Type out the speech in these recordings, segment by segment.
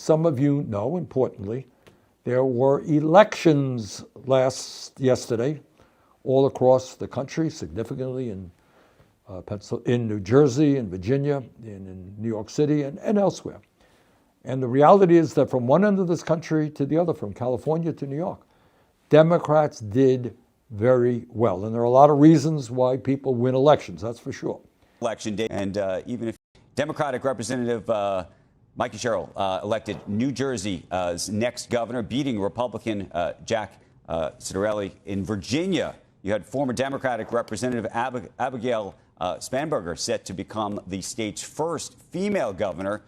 some of you know, importantly, there were elections yesterday all across the country, significantly in New Jersey, in Virginia, in New York City, and elsewhere. And the reality is that from one end of this country to the other, from California to New York, Democrats did very well. And there are a lot of reasons why people win elections, that's for sure. Election day, and even if Democratic Representative Mikey Sherrill elected New Jersey's next governor, beating Republican Jack Ciattarelli. In Virginia, you had former Democratic Representative Abigail Spanberger set to become the state's first female governor.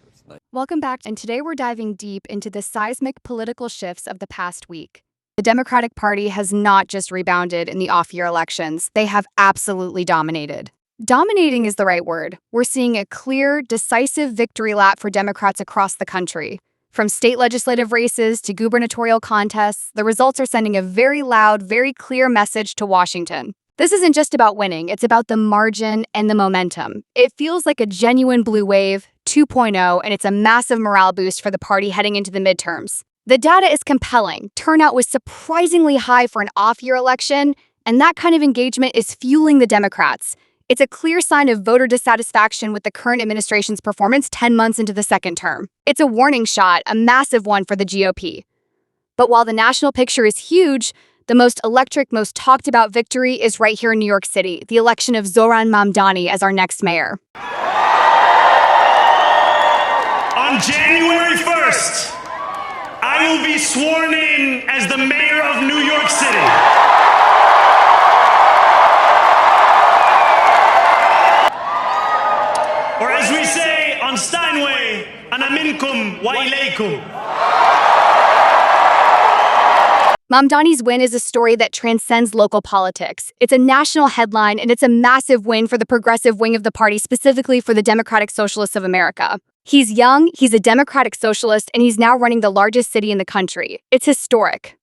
Welcome back, and today we're diving deep into the seismic political shifts of the past week. The Democratic Party has not just rebounded in the off-year elections, they have absolutely dominated. Dominating is the right word. We're seeing a clear, decisive victory lap for Democrats across the country. From state legislative races to gubernatorial contests, the results are sending a very loud, very clear message to Washington. This isn't just about winning, it's about the margin and the momentum. It feels like a genuine blue wave 2.0, and it's a massive morale boost for the party heading into the midterms. The data is compelling. Turnout was surprisingly high for an off-year election, and that kind of engagement is fueling the Democrats. It's a clear sign of voter dissatisfaction with the current administration's performance 10 months into the second term. It's a warning shot, a massive one for the GOP. But while the national picture is huge, the most electric, most talked about victory is right here in New York City, the election of Zohran Mamdani as our next mayor. On January 1st, I will be sworn in as the mayor of New York City. Or as we say on Steinway, ana minkum wa ilaykum. Mamdani's win is a story that transcends local politics. It's a national headline, and it's a massive win for the progressive wing of the party, specifically for the Democratic Socialists of America. He's young, he's a Democratic Socialist, and he's now running the largest city in the country. It's historic.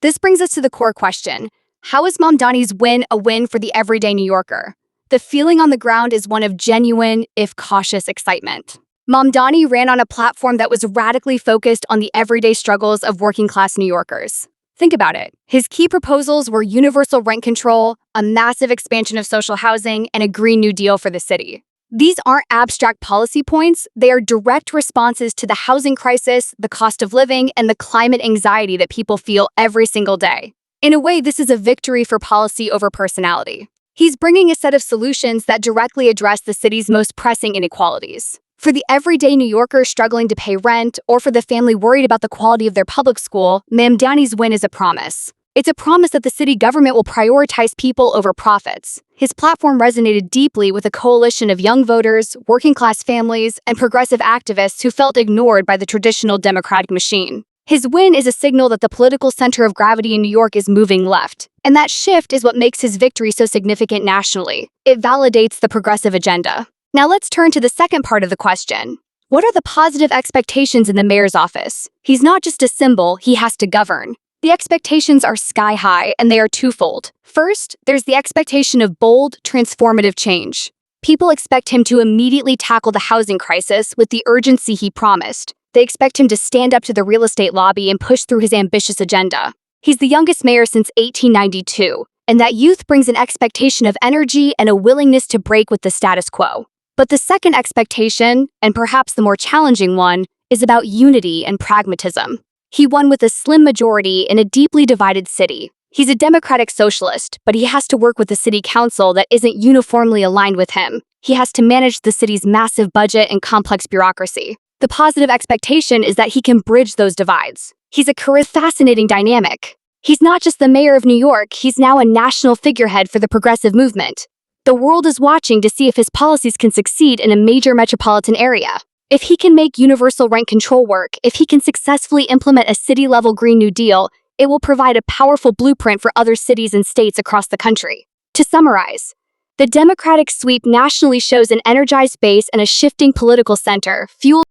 This brings us to the core question. How is Mamdani's win a win for the everyday New Yorker? The feeling on the ground is one of genuine, if cautious, excitement. Mamdani ran on a platform that was radically focused on the everyday struggles of working-class New Yorkers. Think about it. His key proposals were universal rent control, a massive expansion of social housing, and a Green New Deal for the city. These aren't abstract policy points, they are direct responses to the housing crisis, the cost of living, and the climate anxiety that people feel every single day. In a way, this is a victory for policy over personality. He's bringing a set of solutions that directly address the city's most pressing inequalities. For the everyday New Yorker struggling to pay rent, or for the family worried about the quality of their public school, Mamdani's win is a promise. It's a promise that the city government will prioritize people over profits. His platform resonated deeply with a coalition of young voters, working-class families, and progressive activists who felt ignored by the traditional Democratic machine. His win is a signal that the political center of gravity in New York is moving left. And that shift is what makes his victory so significant nationally. It validates the progressive agenda. Now let's turn to the second part of the question. What are the positive expectations in the mayor's office? He's not just a symbol, he has to govern. The expectations are sky high, and they are twofold. First, there's the expectation of bold, transformative change. People expect him to immediately tackle the housing crisis with the urgency he promised. They expect him to stand up to the real estate lobby and push through his ambitious agenda. He's the youngest mayor since 1892, and that youth brings an expectation of energy and a willingness to break with the status quo. But the second expectation, and perhaps the more challenging one, is about unity and pragmatism. He won with a slim majority in a deeply divided city. He's a Democratic Socialist, but he has to work with a city council that isn't uniformly aligned with him. He has to manage the city's massive budget and complex bureaucracy. The positive expectation is that he can bridge those divides. He's a fascinating dynamic. He's not just the mayor of New York, he's now a national figurehead for the progressive movement. The world is watching to see if his policies can succeed in a major metropolitan area. If he can make universal rent control work, if he can successfully implement a city-level Green New Deal, it will provide a powerful blueprint for other cities and states across the country. To summarize, the Democratic sweep nationally shows an energized base and a shifting political center, fueled